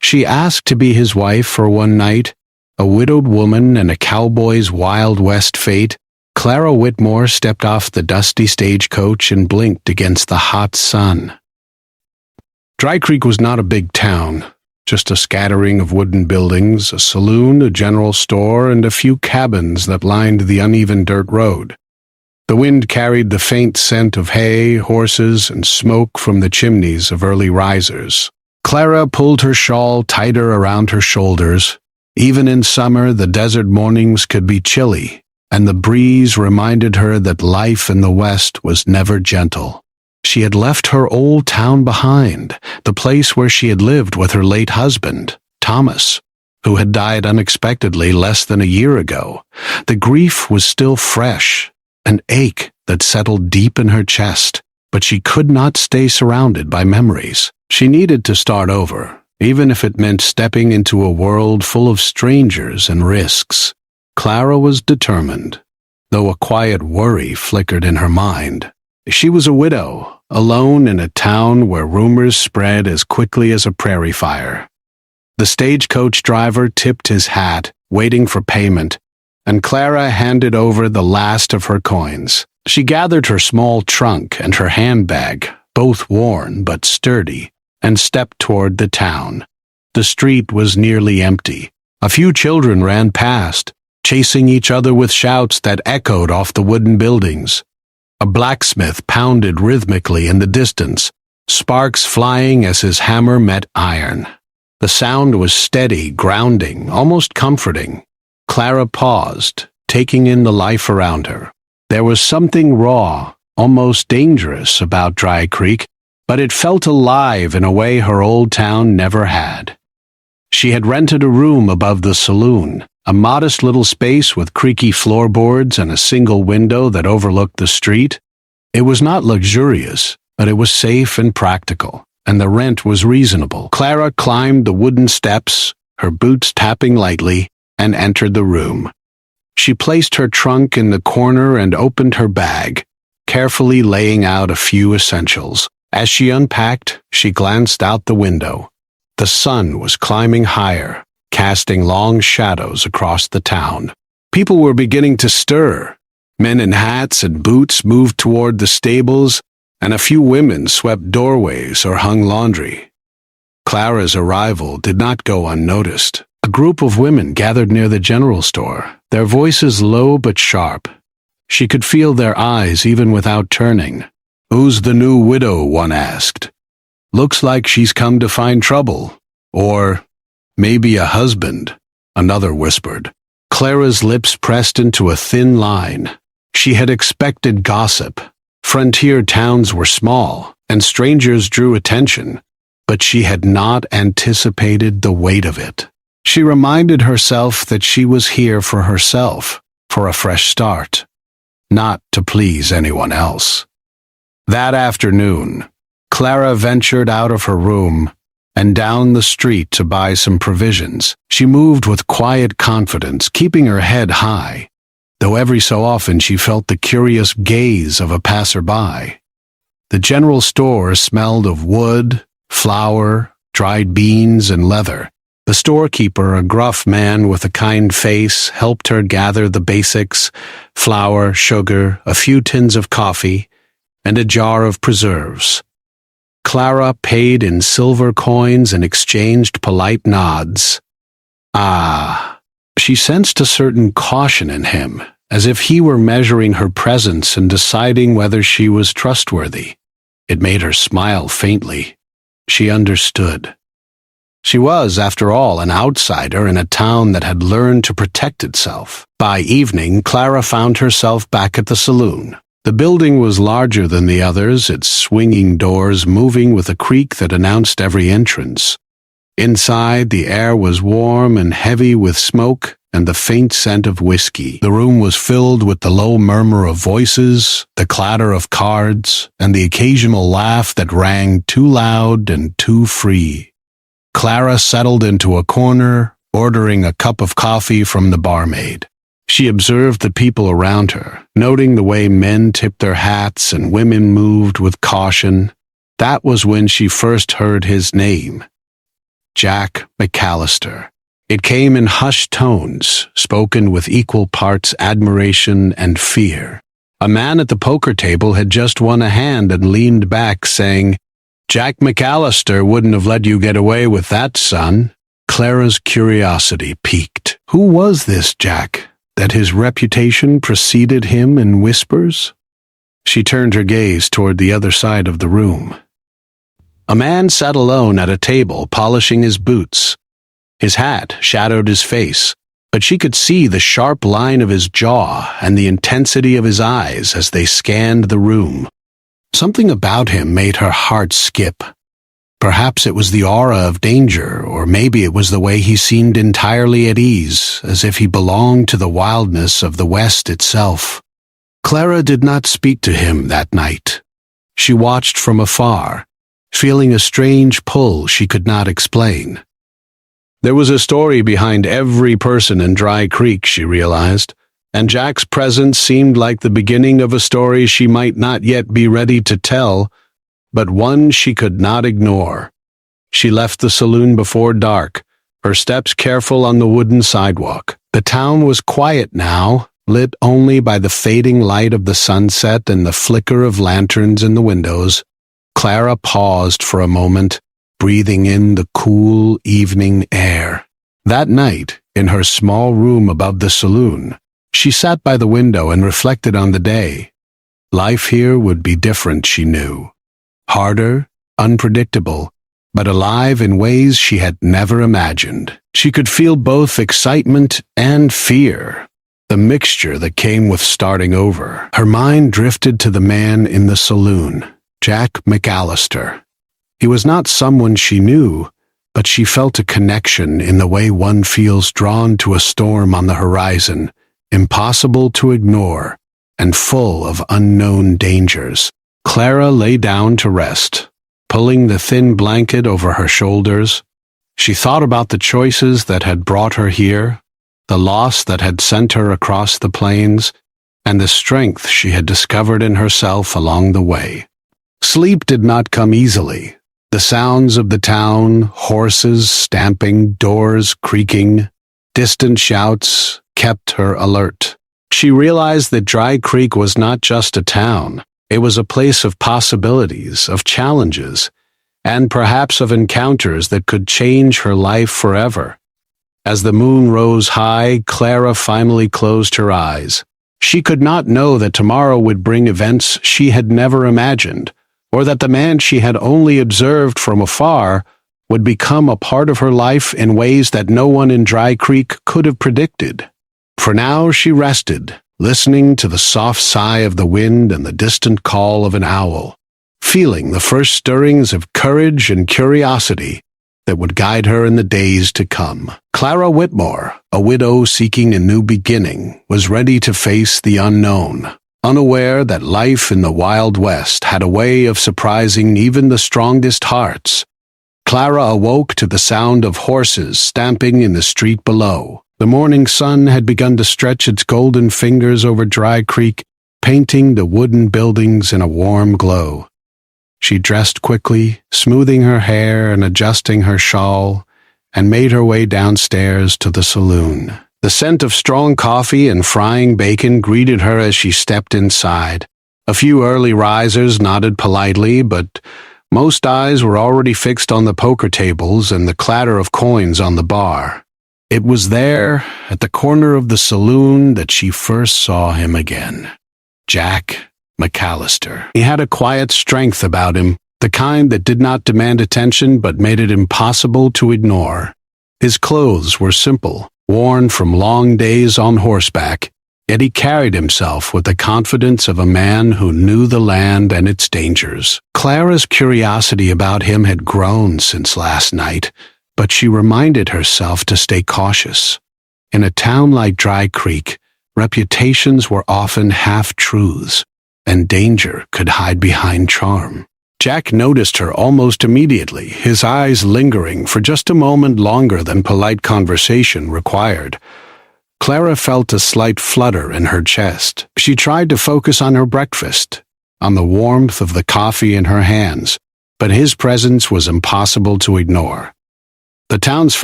She asked to be his wife for one night, a widowed woman and a cowboy's Wild West fate. Clara Whitmore stepped off the dusty stagecoach and blinked against the hot sun. Dry Creek was not a big town, just a scattering of wooden buildings, a saloon, a general store, and a few cabins that lined the uneven dirt road. The wind carried the faint scent of hay, horses, and smoke from the chimneys of early risers. Clara pulled her shawl tighter around her shoulders. Even in summer, the desert mornings could be chilly, and the breeze reminded her that life in the West was never gentle. She had left her old town behind, the place where she had lived with her late husband, Thomas, who had died unexpectedly less than a year ago. The grief was still fresh, an ache that settled deep in her chest, but she could not stay surrounded by memories. She needed to start over, even if it meant stepping into a world full of strangers and risks. Clara was determined, though a quiet worry flickered in her mind. She was a widow, alone in a town where rumors spread as quickly as a prairie fire. The stagecoach driver tipped his hat, waiting for payment, and Clara handed over the last of her coins. She gathered her small trunk and her handbag, both worn but sturdy, and stepped toward the town. The street was nearly empty. A few children ran past, chasing each other with shouts that echoed off the wooden buildings. A blacksmith pounded rhythmically in the distance, sparks flying as his hammer met iron. The sound was steady, grounding, almost comforting. Clara paused, taking in the life around her. There was something raw, almost dangerous about Dry Creek, but it felt alive in a way her old town never had. She had rented a room above the saloon, a modest little space with creaky floorboards and a single window that overlooked the street. It was not luxurious, but it was safe and practical, and the rent was reasonable. Clara climbed the wooden steps, her boots tapping lightly, and entered the room. She placed her trunk in the corner and opened her bag, carefully laying out a few essentials. As she unpacked, she glanced out the window. The sun was climbing higher, casting long shadows across the town. People were beginning to stir. Men in hats and boots moved toward the stables, and a few women swept doorways or hung laundry. Clara's arrival did not go unnoticed. A group of women gathered near the general store, their voices low but sharp. She could feel their eyes even without turning. "Who's the new widow?" one asked. "Looks like she's come to find trouble." Or, "Maybe a husband," another whispered. Clara's lips pressed into a thin line. She had expected gossip. Frontier towns were small, and strangers drew attention, but she had not anticipated the weight of it. She reminded herself that she was here for herself, for a fresh start, not to please anyone else. That afternoon, Clara ventured out of her room and down the street to buy some provisions. She moved with quiet confidence, keeping her head high, though every so often she felt the curious gaze of a passerby. The general store smelled of wood, flour, dried beans, and leather. The storekeeper, a gruff man with a kind face, helped her gather the basics: flour, sugar, a few tins of coffee, and a jar of preserves. Clara paid in silver coins and exchanged polite nods. She sensed a certain caution in him, as if he were measuring her presence and deciding whether she was trustworthy. It made her smile faintly. She understood. She was, after all, an outsider in a town that had learned to protect itself. By evening, Clara found herself back at the saloon. The building was larger than the others, its swinging doors moving with a creak that announced every entrance. Inside, the air was warm and heavy with smoke and the faint scent of whiskey. The room was filled with the low murmur of voices, the clatter of cards, and the occasional laugh that rang too loud and too free. Clara settled into a corner, ordering a cup of coffee from the barmaid. She observed the people around her, noting the way men tipped their hats and women moved with caution. That was when she first heard his name. Jack McAllister. It came in hushed tones, spoken with equal parts admiration and fear. A man at the poker table had just won a hand and leaned back, saying, "Jack McAllister wouldn't have let you get away with that, son." Clara's curiosity piqued. Who was this Jack, that his reputation preceded him in whispers? She turned her gaze toward the other side of the room. A man sat alone at a table, polishing his boots. His hat shadowed his face, but she could see the sharp line of his jaw and the intensity of his eyes as they scanned the room. Something about him made her heart skip. Perhaps it was the aura of danger, or maybe it was the way he seemed entirely at ease, as if he belonged to the wildness of the West itself. Clara did not speak to him that night. She watched from afar, feeling a strange pull she could not explain. There was a story behind every person in Dry Creek, she realized, and Jack's presence seemed like the beginning of a story she might not yet be ready to tell, but one she could not ignore. She left the saloon before dark, her steps careful on the wooden sidewalk. The town was quiet now, lit only by the fading light of the sunset and the flicker of lanterns in the windows. Clara paused for a moment, breathing in the cool evening air. That night, in her small room above the saloon, she sat by the window and reflected on the day. Life here would be different, she knew. Harder, unpredictable, but alive in ways she had never imagined. She could feel both excitement and fear, the mixture that came with starting over. Her mind drifted to the man in the saloon, Jack McAllister. He was not someone she knew, but she felt a connection in the way one feels drawn to a storm on the horizon, impossible to ignore, and full of unknown dangers. Clara lay down to rest, pulling the thin blanket over her shoulders. She thought about the choices that had brought her here, the loss that had sent her across the plains, and the strength she had discovered in herself along the way. Sleep did not come easily. The sounds of the town, horses stamping, doors creaking, distant shouts, kept her alert. She realized that Dry Creek was not just a town. It was a place of possibilities, of challenges, and perhaps of encounters that could change her life forever. As the moon rose high, Clara finally closed her eyes. She could not know that tomorrow would bring events she had never imagined, or that the man she had only observed from afar would become a part of her life in ways that no one in Dry Creek could have predicted. For now she rested, listening to the soft sigh of the wind and the distant call of an owl, feeling the first stirrings of courage and curiosity that would guide her in the days to come. Clara Whitmore, a widow seeking a new beginning, was ready to face the unknown, unaware that life in the Wild West had a way of surprising even the strongest hearts. Clara awoke to the sound of horses stamping in the street below. The morning sun had begun to stretch its golden fingers over Dry Creek, painting the wooden buildings in a warm glow. She dressed quickly, smoothing her hair and adjusting her shawl, and made her way downstairs to the saloon. The scent of strong coffee and frying bacon greeted her as she stepped inside. A few early risers nodded politely, but most eyes were already fixed on the poker tables and the clatter of coins on the bar. It was there, at the corner of the saloon, that she first saw him again. Jack McAllister. He had a quiet strength about him, the kind that did not demand attention but made it impossible to ignore. His clothes were simple, worn from long days on horseback, yet he carried himself with the confidence of a man who knew the land and its dangers. Clara's curiosity about him had grown since last night, but she reminded herself to stay cautious. In a town like Dry Creek, reputations were often half-truths, and danger could hide behind charm. Jack noticed her almost immediately, his eyes lingering for just a moment longer than polite conversation required. Clara felt a slight flutter in her chest. She tried to focus on her breakfast, on the warmth of the coffee in her hands, but his presence was impossible to ignore. The townsfolk